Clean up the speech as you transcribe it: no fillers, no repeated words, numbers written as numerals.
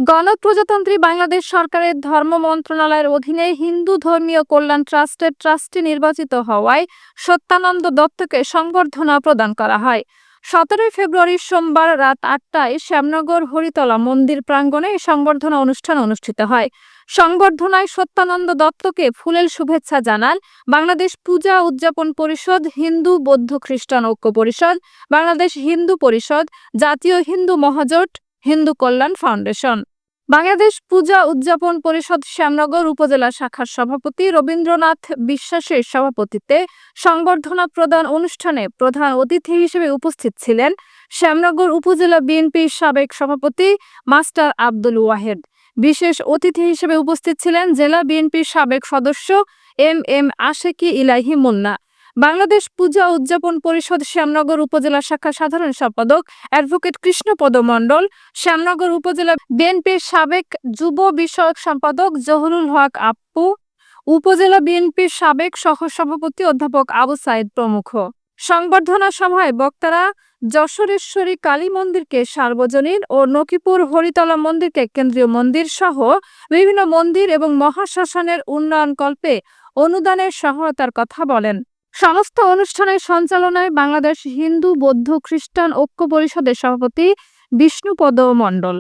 গণপ্রজাতন্ত্রী বাংলাদেশ সরকারের ধর্ম মন্ত্রণালয়ের অধীনে হিন্দু ধর্মীয় কল্যাণ ট্রাস্টের ট্রাস্টি নির্বাচিত হওয়ায় সত্যানন্দ দত্তকে সংবর্ধনা প্রদান করা হয়। 17 ফেব্রুয়ারি সোমবার রাত 8টায় শ্যামনগর হরিতলা মন্দির প্রাঙ্গণে এই সংবর্ধনা অনুষ্ঠান অনুষ্ঠিত হয়। সংবর্ধনায় সত্যানন্দ দত্তকে ফুলেল শুভেচ্ছা জানান বাংলাদেশ পূজা উদযাপন পরিষদ, হিন্দু বৌদ্ধ খ্রিস্টান ঐক্য পরিষদ, বাংলাদেশ হিন্দু পরিষদ, জাতীয় হিন্দু মহাজোট, হিন্দু কল্যাণ ফাউন্ডেশন। বাংলাদেশ পূজা উদযাপন পরিষদ শ্যামনগর উপজেলা শাখার সভাপতি রবীন্দ্রনাথ বিশ্বাসের সভাপতিত্বে সংবর্ধনা প্রদান অনুষ্ঠানে প্রধান অতিথি হিসেবে উপস্থিত ছিলেন শ্যামনগর উপজেলা বিএনপির সাবেক সভাপতি মাস্টার আব্দুল ওয়াহেদ। বিশেষ অতিথি হিসেবে উপস্থিত ছিলেন জেলা বিএনপির সাবেক সদস্য এম আশেকি ইলাহি মুন্না। বাংলাদেশ পূজা উদযাপন পরিষদ শ্যামনগর উপজেলা শাখা সাধারণ সম্পাদক অ্যাডভোকেট কৃষ্ণপদ মণ্ডল, শ্যামনগর উপজেলা বিএনপির সাবেক যুব বিষয়ক সম্পাদক জহুরুল হক আপু, উপজেলা বিএনপির সাবেক সহসভাপতি অধ্যাপক আবু সাইদ প্রমুখ। সংবর্ধনা সভায় বক্তারা যশোরেশ্বরী কালী মন্দিরকে সার্বজনীন ও নকিপুর হরিতলা মন্দিরকে কেন্দ্রীয় মন্দির সহ বিভিন্ন মন্দির এবং মহাশ্মশানের উন্নয়নকল্পে অনুদানের সহায়তার কথা বলেন। সমস্ত অনুষ্ঠানের সঞ্চালনায় বাংলাদেশ হিন্দু বৌদ্ধ খ্রিস্টান ঐক্য পরিষদের সভাপতি বিষ্ণুপদ মণ্ডল।